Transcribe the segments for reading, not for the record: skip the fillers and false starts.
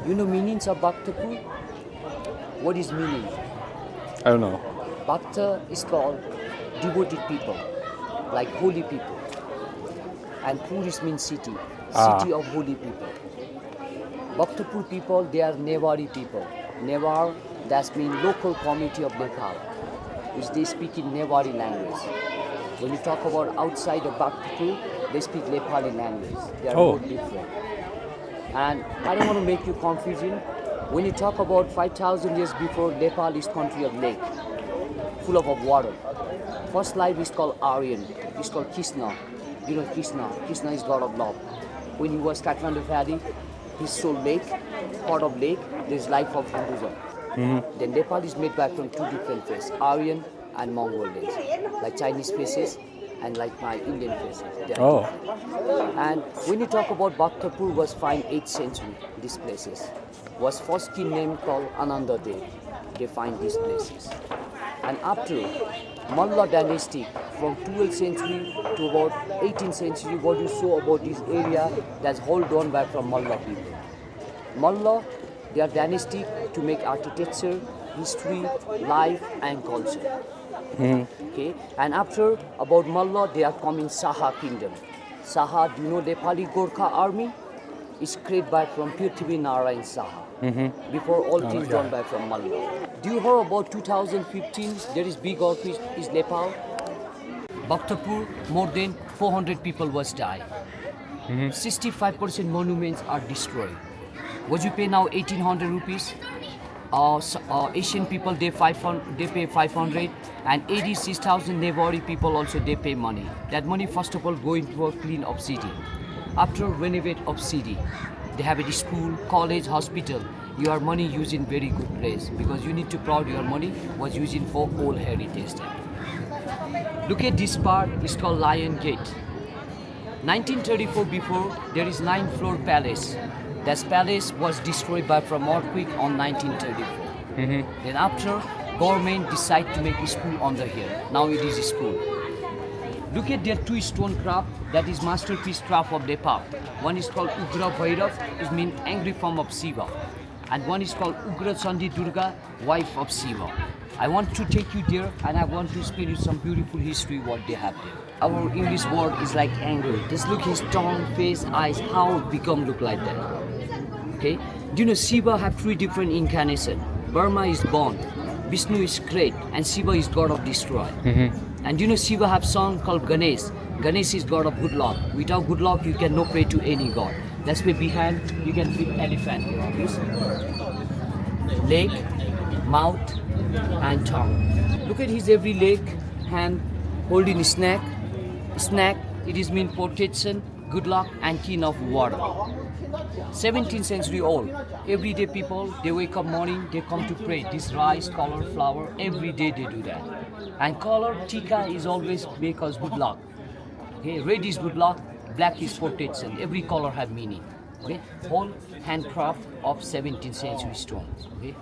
You know meanings of Bhaktapur? What is meaning? I don't know. Bhakta is called devoted people, like holy people. And Puris means city, city of holy people. Bhaktapur people, they are Newari people. Newar, that's mean local community of Nepal, which they speak in Newari language. When you talk about outside of Bhaktapur, they speak Nepali language. They are Oh. both different. And I don't want to make you confusing. When you talk about 5,000 years before, Nepal is country of lake, full of water. First life is called Aryan. It's called Krishna. You know Krishna. Krishna is God of love. When he was Kathmandu Valley, his soul lake, part of lake, there's life of Hinduism. Then Nepal is made by from two different faces, Aryan and Mongolians, like Chinese faces and like my Indian faces. They are Oh. different. And when you talk about Bhaktapur was found 8th century, these places. Was first king name called Ananda Dev. They find these places. And after Malla dynasty from 12th century to about 18th century, what you saw about this area that's held on by from Malla people. Malla, they are dynasty to make architecture, history, life and culture. Okay, and after about Malla, they are coming Saha kingdom. Saha, do you know Nepali Gorkha army? Is created by from Prithvi Narayan Saha. Before all things done by from Malla. Do you hear about 2015? There is big earthquake is Nepal. Bhaktapur, more than 400 people was died. 65% monuments are destroyed. What you pay now 1800 rupees? Asian people they pay 500 and 86,000 Newari people also they pay money. That money first of all going to clean up city. After renovate of city, they have a school, college, hospital. Your money used in very good place because you need to proud your money was using for old heritage. Look at this part, it's called Lion Gate. 1934 before, there is 9-floor palace. That palace was destroyed by from earthquake on 1934. Then after, government decide to make a school on the hill. Now it is a school. Look at their two stone craft, that is masterpiece craft of Nepal. One is called Ugra Bhairav, it means angry form of Shiva. And one is called Ugra Chandi Durga, wife of Shiva. I want to take you there and I want to explain you some beautiful history what they have there. Our English word is like anger. Just look his tongue, face, eyes, how it become look like that. Okay? Do you know Shiva have 3 different incarnations? Brahma is born, Vishnu is great, and Shiva is god of destroy. And you know Shiva have son called Ganesh. Ganesh is god of good luck. Without good luck, you can no pray to any god. That's why behind you can fit elephant here. Yes? Leg, mouth, and tongue. Look at his every leg, hand, holding snack. Snack, it is mean protection, good luck, and king of water. 17th century old. Everyday people, they wake up morning, they come to pray. This rice, color, flower, every day they do that. And color, tika is always make us good luck. Okay, red is good luck, black is protection. Every color have meaning. Okay, whole handcraft of 17th century stone. Okay.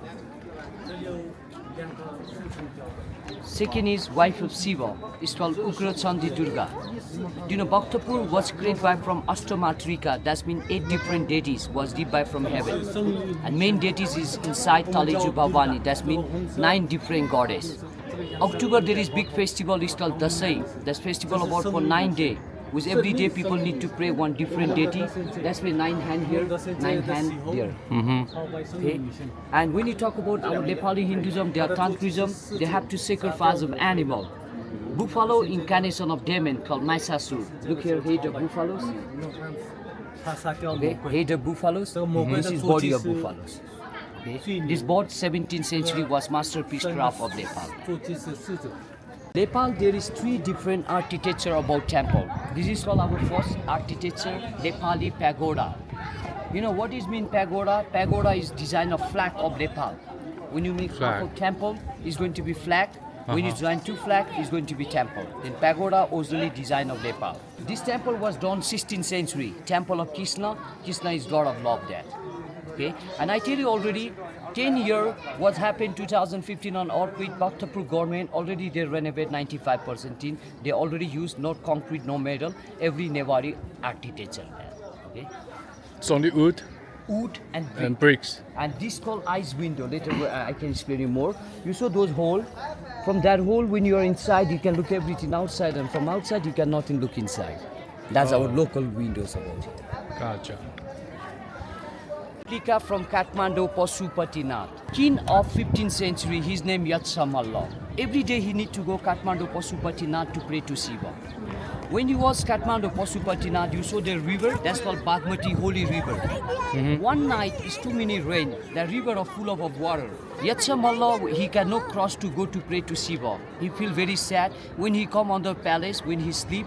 Second is wife of Shiva. It's called Ugra Chandi Durga. Do you know Bhaktapur was created by from Ashtamatrika. That's mean 8 different deities was deep by from heaven. And main deities is inside Taleju Bhavani. That's mean 9 different goddess. October there is big festival. It's called Dasai. That's festival about for 9 days. With every day people need to pray one different deity. That's why 9 hand here, 9 hand there. Okay? And when you talk about our Nepali Hinduism, their Tantrism, they have to sacrifice of animal. Buffalo incarnation of demon called Mahishasur. Look here, head of buffaloes. Okay? Head of buffaloes. This is body of buffaloes. Okay? This board 17th century was masterpiece craft of Nepal. Nepal, there is 3 different architecture about temple. This is called our first architecture, Nepali pagoda. You know what is mean pagoda? Pagoda is design of flag of Nepal. When you make half of temple, it's going to be flag. When you join 2 flag, it's going to be temple. Then pagoda originally design of Nepal. This temple was done 16th century. Temple of Krishna. Krishna is god of love there. Okay, and I tell you already, 10 year what happened 2015 on earthquake. Bhaktapur government already they renovate 95% in. They already use not concrete, no metal, every Newari architecture. Okay. It's only wood. wood and brick. And bricks. And this called ice window. Later I can explain you more. You saw those hole. From that hole, when you are inside, you can look everything outside, and from outside you cannot look inside. That's our local windows about here. Gotcha. Replica from Kathmandu, Pashupatinath. King of 15th century, his name Yatsha Malla. Every day he need to go Kathmandu, Pashupatinath to pray to Shiva. When he was Kathmandu, Pashupatinath, you saw the river, that's called Bagmati, holy river. One night, it's too many rain, the river is full of water. Yatsha Malla, he cannot cross to go to pray to Shiva. He feel very sad. When he come on the palace, when he sleep,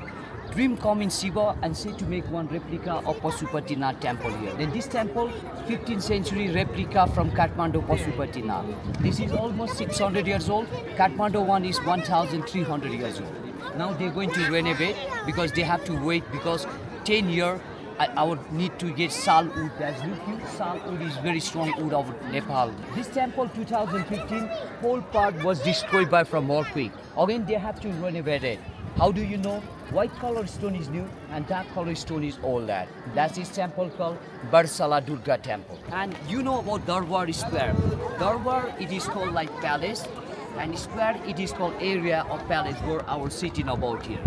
dream come in Shiva and say to make one replica of Pashupatinath temple here. Then this temple, 15th century replica from Kathmandu, Pashupatinath. This is almost 600 years old. Kathmandu one is 1,300 years old. Now they're going to renovate because they have to wait because 10 years I would need to get sal wood. That's huge. Sal wood is very strong wood of Nepal. This temple 2015 whole part was destroyed by from earthquake. Again they have to renovate it. How do you know? White color stone is new and dark color stone is old. That's this temple called Barsala Durga temple. And you know about Darbar Square. Darbar it is called like palace, and square it is called area of palace where our sitting about here.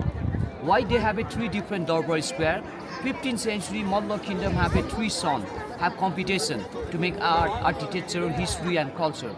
Why they have a three different Darbar Square? 15th century Malla kingdom have a three sons have competition to make art, architecture, history and culture.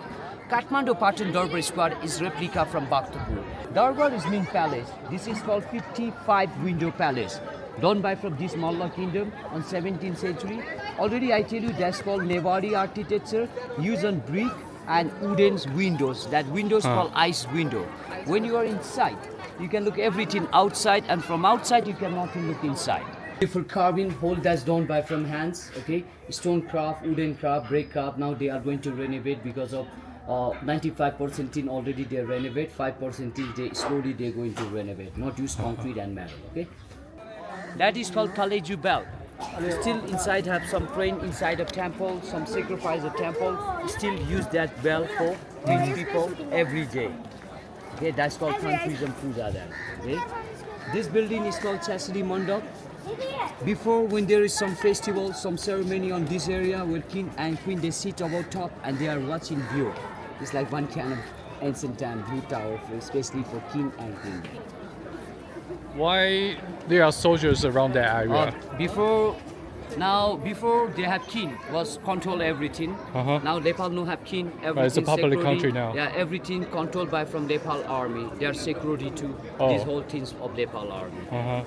Kathmandu Patan Darbar Square is replica from Bhaktapur. Darbar is mean palace. This is called 55 window palace. Done by from this Malla kingdom on 17th century. Already I tell you that's called Newari architecture, used on brick and wooden windows. That windows called ice window. When you are inside, you can look everything outside, and from outside you cannot look inside. Beautiful carving, whole that's done by from hands, okay? Stone craft, wooden craft, brick craft. Now they are going to renovate because of 95% in already they renovate, 5% in they slowly they're going to renovate, not use concrete and metal, okay? That is called Kaleju bell. Still inside have some train inside of temple, some sacrifice of temple, still use that bell for rich people every day. Okay, that's called Confusion Puja there. Okay? This building is called Chasidi Mandap. Before, when there is some festival, some ceremony on this area where king and queen they sit about top and they are watching view. It's like one kind of ancient time view tower, especially for king and queen. Why there are soldiers around that area? Before they have king was control everything. Now Nepal no have king. Everything It's a popular security. country now. Yeah, everything controlled by from Nepal army. They are security to these whole things of Nepal army.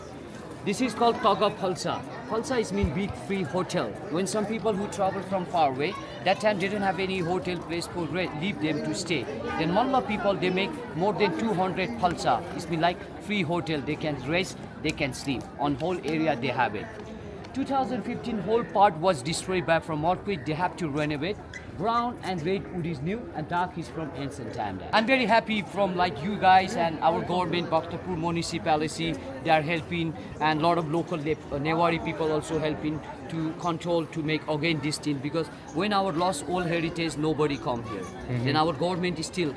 This is called Taga Phalsa. Phalsa is mean big free hotel. When some people who travel from far away, that time they didn't have any hotel place for leave them to stay. Then Malla people they make more than 200 Phalsa. It's mean like free hotel. They can rest, they can sleep. On whole area they have it. 2015 whole part was destroyed by from earthquake. They have to renovate. Brown and red wood is new and dark is from ancient time. I'm very happy from like you guys and our government, Bhaktapur municipality, they are helping, and a lot of local Newari people also helping to control to make again this thing, because when our lost old heritage nobody come here. Then our government is still,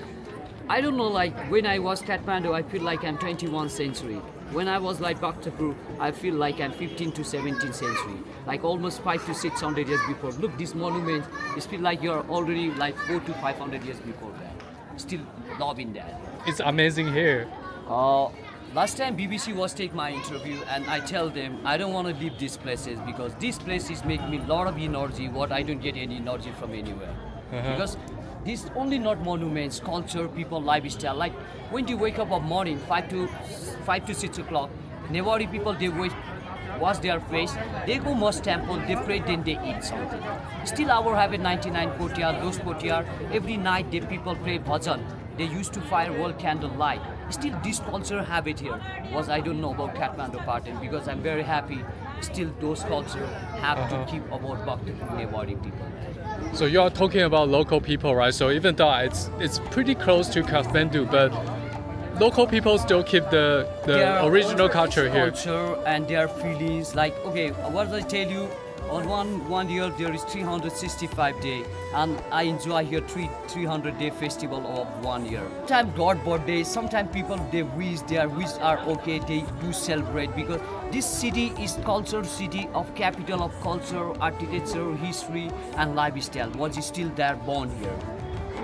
I don't know, like when I was Kathmandu I feel like I'm 21st century. When I was like Bhaktapur, I feel like I'm 15th to 17th century, like almost 500 to 600 years before. Look, this monument, it feels like you're already like 400 to 500 years before that. Still loving that. It's amazing here. Last time BBC was take my interview and I tell them I don't want to leave these places because these places make me a lot of energy, what I don't get any energy from anywhere. Because this only not monuments, culture, people, lifestyle. Like when you wake up in morning, 5 to 6 o'clock, Newari people they wash their face, they go mosque temple, they pray, then they eat something. Still our have a 99 courtyard, those courtyard. Every night the people pray bhajan. They used to fire world candle light. Still this culture have it here. Was I don't know about Kathmandu Patan because I'm very happy. Still those culture have to keep about Bhaktapur Newari people. So you're talking about local people, right? So even though it's pretty close to Kathmandu, but local people still keep the original culture here. Culture and their feelings. Like, okay, what I tell you, On one year there is 365 day, and I enjoy here 300-day festival of 1 year. Sometimes God birthday, sometimes people they wish, their wishes are okay, they do celebrate because this city is culture city of capital of culture, architecture, history and lifestyle. Was still there born here.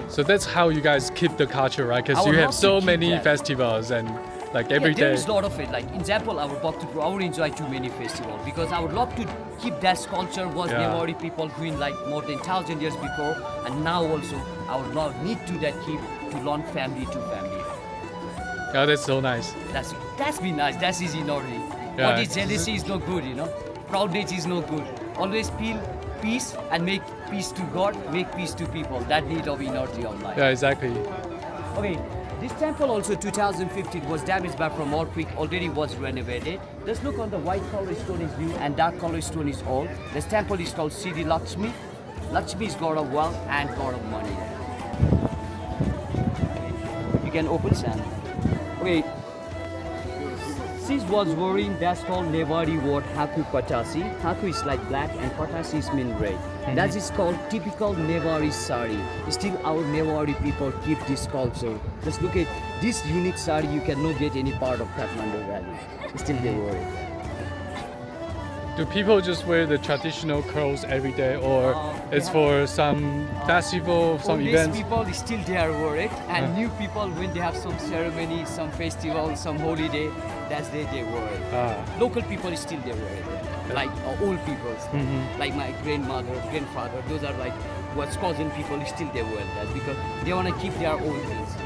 So that's how you guys keep the culture, right? I Because would you have love to so keep many that. festivals and like every There day. is a lot of it. Like example, our Bhaktapur, I would enjoy too many festivals because I would love to keep that culture was Yeah. Newari people doing like more than 1,000 years before, and now also I would love need to that keep to learn family to family. Oh, that's so nice. That's be nice. That's easy already. Yeah. All this jealousy is not good, you know. Proudness is not good. Always feel peace and make peace to God, make peace to people. That need of energy of life. Yeah, exactly. Okay, this temple also 2015 was damaged by from earthquake, already was renovated. Just look on the white color stone is new and dark color stone is old. This temple is called Siddhi Lakshmi. Lakshmi is god of wealth and god of money. You can open sand. Okay. Sis was wearing that's called Newari word Haku Patasi. Haku is like black and Patasi is mean red. That is called typical Newari sari. Still our Newari people keep this culture. Just look at this unique sari you cannot get any part of Kathmandu Valley. Still they wear it. Do people just wear the traditional clothes every day, or it's yeah. for some festival, some Oldest events? people still there wear it, and new people when they have some ceremony, some festival, some holiday, that's day they wear it. Local people still they wear it, like old people, like my grandmother, grandfather. Those are like what's cousin people still they wear that because they want to keep their old things.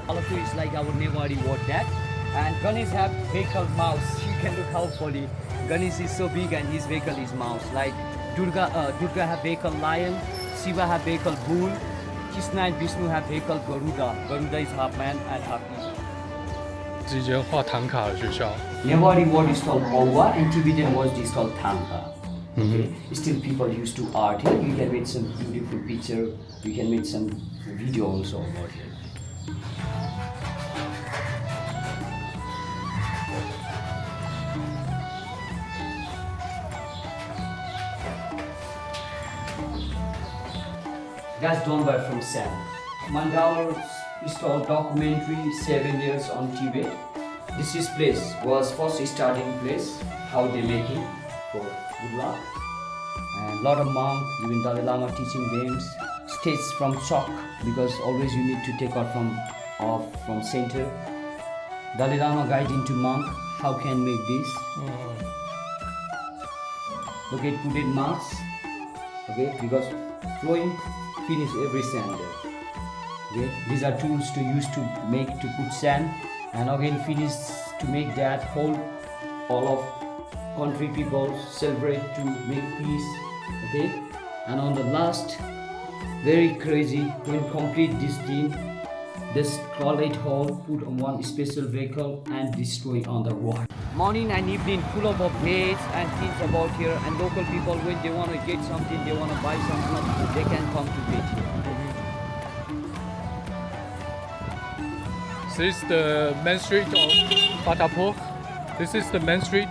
Also, is like our Newari wore that, and Ganesh have vehicle mouse. You can look how funny. Ganesh is so big and his vehicle is mouse. Like Durga have vehicle lion, Shiva have vehicle bull, Krishna and Vishnu have vehicle Garuda. Garuda is half man and half beast. 直接画唐卡的学校。 Newari word is called Owa and Tibetan word is called Thanka. Okay. Still people used to art here. You can make some beautiful picture. You can make some video also about here. That's done by from Sam. Mandala installed documentary 7 years on Tibet. This is place was first starting place, how they make it for good luck. And lot of monks, even Dalai Lama teaching them, states from chalk because always you need to take out from center. Dalai Lama guide into monk, how can make this? Look at put it marks, okay, because flowing finish every sand there. Okay, these are tools to use to make to put sand, and again finish to make that whole all of country people celebrate to make peace. Okay, and on the last, very crazy when complete this thing, this toilet hall put on one special vehicle and destroy on the road. Morning and evening full of updates and things about here, and local people when they want to get something, they want to buy something, they can come to get here. This is the main street of Bhaktapur. This is the main street.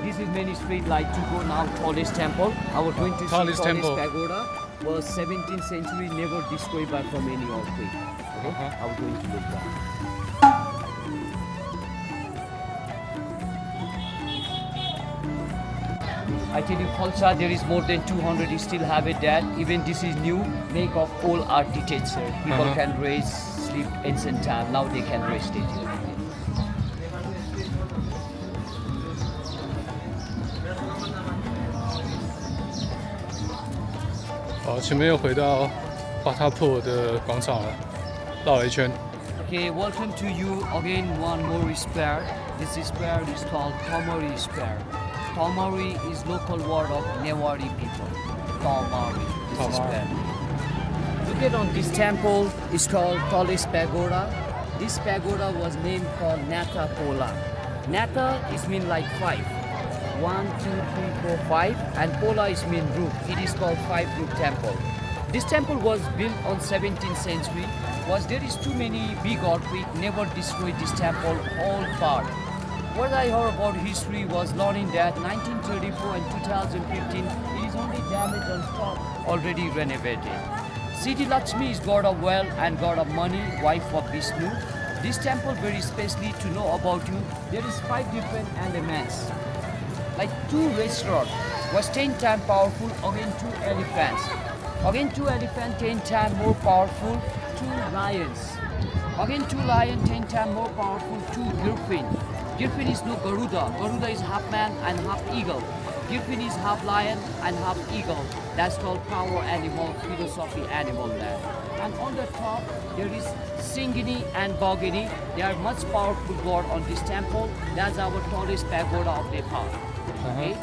This is main street like to go now tallest temple. I was going to see Tallest tallest temple. pagoda was 17th century, never destroyed by from any earthquake. Okay? I was going to look that. I tell you, Khalsa, there is more than 200. You still have it that. Even this is new, make of old architecture. People can raise, sleep ancient time. Now they can rest it here. 好，前面又回到巴塔普的广场了，绕了一圈。 Okay, welcome to you again. One more square. This square is called Tomari Square. Tomari is local word of Newari people. Tomari. This square. Look at on this temple. It's called tallest pagoda. This pagoda was named called Nata Pola. Nata is mean like 5. 1, 2, 3, 4, 5, and Pola is mean roof. It is called 5-roof temple. This temple was built on 17th century. Was there is too many big earthquake, never destroyed this temple, all part. what I heard about history was learning that 1934 and 2015 it is only damaged on top, already renovated. Siti Lakshmi is god of wealth and god of money, wife of Vishnu. This temple very especially to know about you, there is 5 different elements. Like 2 restaurants was 10 times powerful, again 2 elephants. Again 2 elephants 10 times more powerful, 2 lions. Again 2 lions 10 times more powerful, 2 griffin. Griffin is no Garuda. Garuda is half man and half eagle. Griffin is half lion and half eagle. That's called power animal, philosophy animal there. And on the top there is Singini and Bogini. They are much powerful god on this temple. That's our tallest pagoda of Nepal. Okay.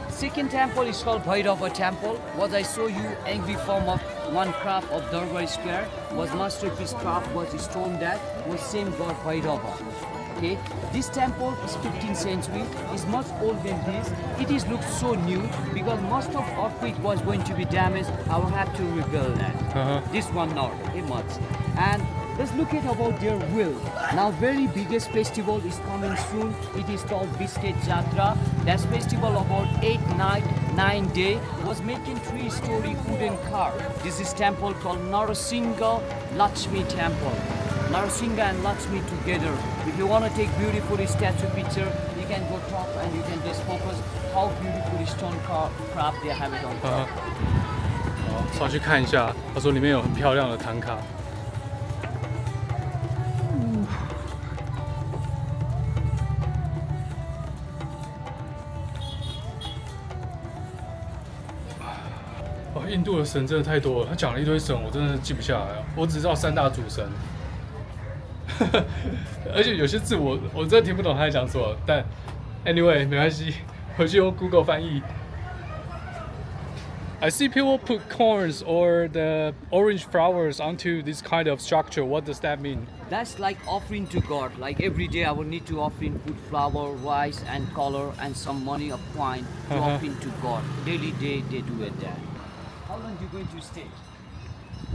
Second temple is called Bhairava temple. What I show you angry form of one craft of Darbar Square was masterpiece craft was stone that was same god Bhairava. Okay, this temple is 15th century, is much older than this. It is looks so new because most of earthquake was going to be damaged. I will have to rebuild that. This one not, okay, much. And let's look at about their will. Now very biggest festival is coming soon. It is called Biscuit Jatra. That festival about 8 night, 9 day was making 3-story wooden car. This is temple called Narasingha Lakshmi temple. Narasingha and Lakshmi together. If you want to take beautiful statue picture, you can go top and you can just focus how beautiful stone craft they have it on top. 好，上去看一下。他说里面有很漂亮的唐卡。哦，印度的神真的太多了，他讲了一堆神，我真的记不下来了。我只知道3大主神。而且有些字我真的听不懂他在讲什么，但 anyway 没关系，回去用 Google 翻译。I see people put corns or the orange flowers onto this kind of structure. What does that mean? That's like offering to God. Like every day I will need to offering food, flour, rice and color and some money of coin to offering to God. Daily day they do it there. How long you going to stay?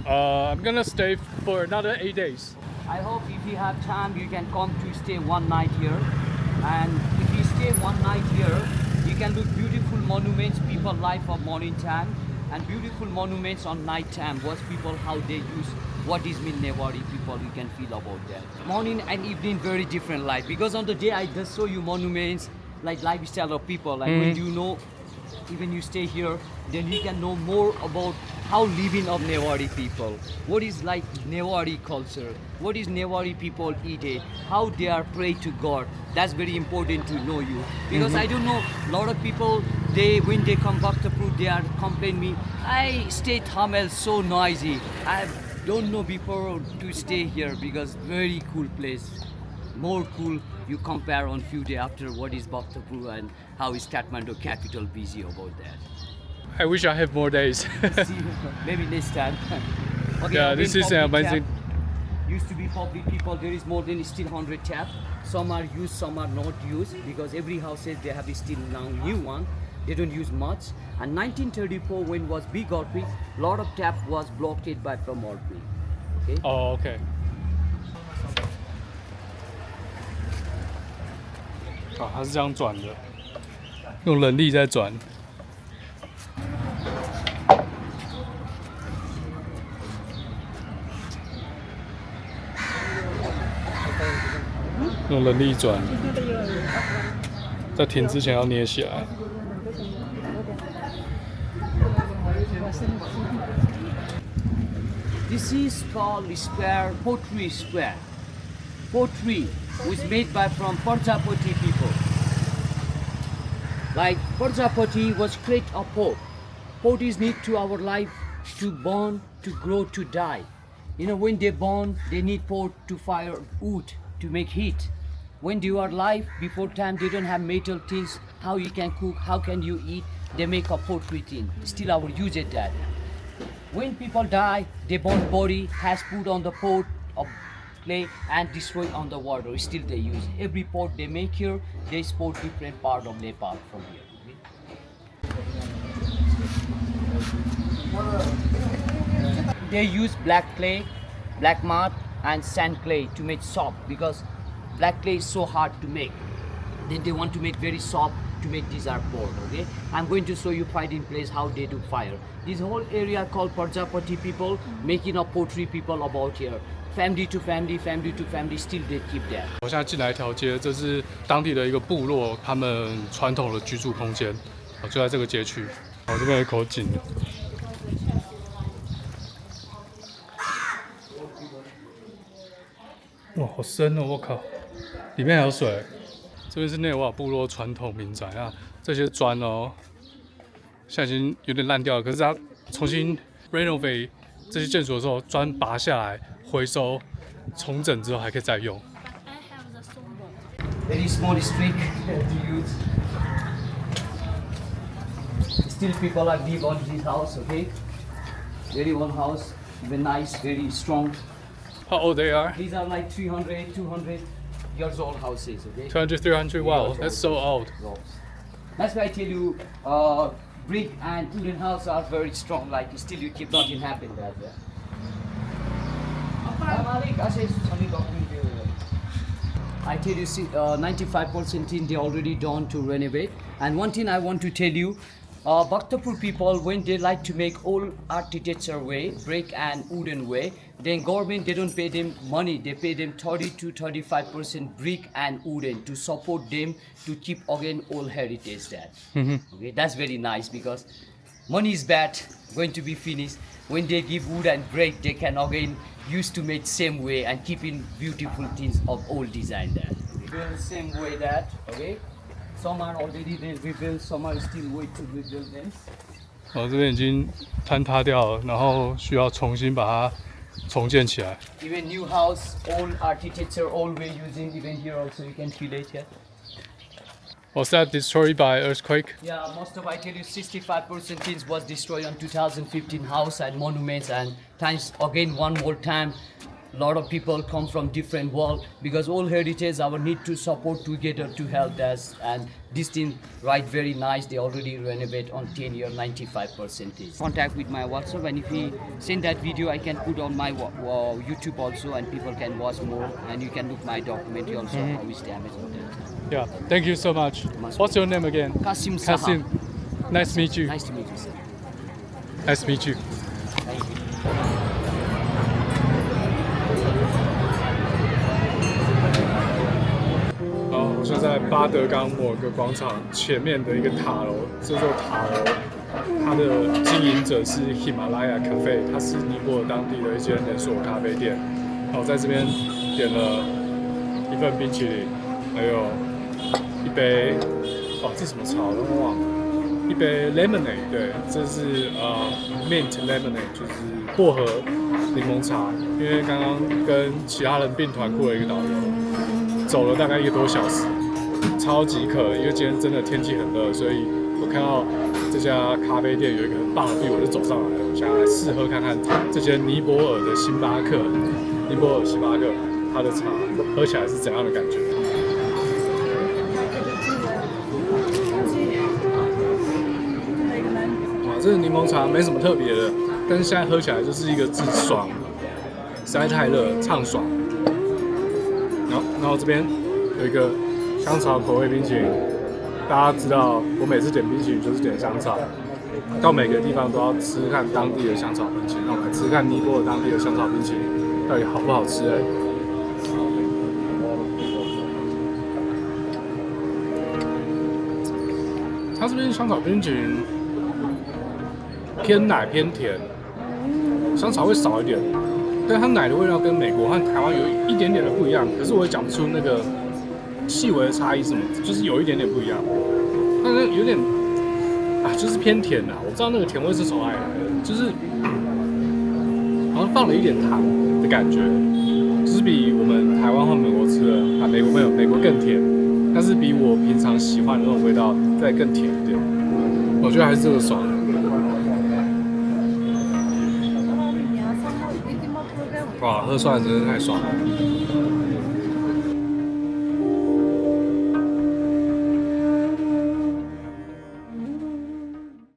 I'm gonna stay for another 8 days. I hope if you have time you can come to stay 1 night here. And if you stay 1 night here, you can look beautiful monuments, people life of morning time and beautiful monuments on night time. What people, how they use, what is mean Newari people, you can feel about that. Morning and evening very different life because on the day I just show you monuments like lifestyle of people and when you know, even you stay here, then you can know more about how living of Newari people. What is like Newari culture? What is Newari people eat it? How they are pray to God? That's very important to know you. Because I don't know, a lot of people, they when they come back to Prud, they are complain me, I stay Tamil so noisy. I don't know before to stay here because very cool place. More cool you compare on few day after what is Bhaktapur and how is Kathmandu capital busy about that. I wish I have more days. See, maybe next time. Okay, Yeah, again, this is public amazing. tap. Used to be public people, there is more than still 100 tap. Some are used, some are not used because every house says they have still now new one. They don't use much. And 1934 when was big earthquake, lot of tap was blocked by from earthquake. Okay. Oh, okay. 啊，它是这样转的，用人力在转。用人力转，在停之前要捏起来。This is called square, pottery square. Pottery was made by from Prajapati people. Like Prajapati was create a pot. Pot is need to our life to born, to grow, to die. You know when they born, they need pot to fire wood to make heat. When you are alive, before time they don't have metal things. How you can cook? How can you eat? They make a pottery thing. Still our use it that. When people die, they burn body, has put on the pot of clay and destroy on the water. Still they use every pot they make here. They export different part of Nepal from here. They use black clay, black mud, and sand clay to make soft because black clay is so hard to make. Then they want to make very soft to make dessert board. Okay, I'm going to show you pride in place how they do fire. This whole area called Prajapati people, making a pottery people about here. Family to family, family to family, still they keep that. 我现在进来一条街，这是当地的一个部落，他们传统的居住空间，就在这个街区。这边有一口井。哇，好深哦！我靠，里面还有水。这边是内瓦尔部落传统民宅啊，这些砖哦，现在已经有点烂掉了。可是它重新 renovate 这些建筑的时候，砖拔下来回收重整之后还可以再用。Very small street to use. Still people are live on this house. Okay, very old house, very nice, very strong. How old they are? These are like 300, 200 years old houses, okay? 200, 300, wow, that's so old. That's why I tell you, brick and wooden house are very strong, like still you keep nothing happen there. I tell you, 95% in they already done to renovate. And one thing I want to tell you, Bhaktapur people, when they like to make old architecture way, brick and wooden way, then government, they don't pay them money, they pay them 30 to 35% brick and wooden to support them to keep again old heritage there. Okay, that's very nice because money is bad, going to be finished. When they give wood and brick, they can again use to make same way and keeping beautiful things of old design there. Build same way that, okay? Some are already they rebuilt, some are still wait to rebuild them. 这边已经坍塌掉了，然后需要重新把它重建起来。Even new house, old architecture, old way using. Even here also you can feel it here. Was that destroyed by earthquake? Yeah, most of I tell you 65% things was destroyed on 2015 house and monuments and thanks again one more time. A lot of people come from different world because old heritage our need to support together to help us and this thing right very nice they already renovate on 10 year 95%. Contact with my WhatsApp and if you send that video I can put on my YouTube also and people can watch more and you can look my documentary also how is damaged on that. Yeah, thank you so much. What's your name again? Kasim Saha. Kasim. Nice to meet you. Nice to meet you, sir. Nice to meet you. Thank you. 我现在在巴德冈某个广场前面的一个塔楼，这座塔楼它的经营者是 Himalaya Cafe， 它是尼泊尔当地的一间连锁咖啡店。我在这边点了一份冰淇淋，还有一杯这什么茶我都忘了，一杯 lemonade， 对，这是mint lemonade， 就是薄荷柠檬茶。因为刚刚跟其他人并团过了一个导游，走了大概1个多小时，超级渴，因为今天真的天气很热，所以我看到这家咖啡店有一个很棒的 view， 我就走上来了。我想要来试喝看看这间尼泊尔的星巴克，尼泊尔星巴克它的茶喝起来是怎样的感觉。这个柠檬茶没什么特别的，但是现在喝起来就是一个字爽，实在太热，畅爽。然后这边有一个香草口味冰淇淋，大家知道我每次点冰淇淋就是点香草，到每个地方都要吃吃看当地的香草冰淇淋。那我们来吃吃看尼泊尔当地的香草冰淇淋到底好不好吃它这边香草冰淇淋偏奶偏甜，香草会少一点，但它奶的味道跟美国和台湾有一点点的不一样，可是我也讲不出那个细微的差异是什么，就是有一点点不一样，但是有点就是偏甜啊。我知道那个甜味是从哪里来的，就是好像放了一点糖的感觉，就是比我们台湾或美国吃的美国没有，美国更甜，但是比我平常喜欢的那种味道再更甜一点。我觉得还是这个爽。哇，喝出来真的太爽了！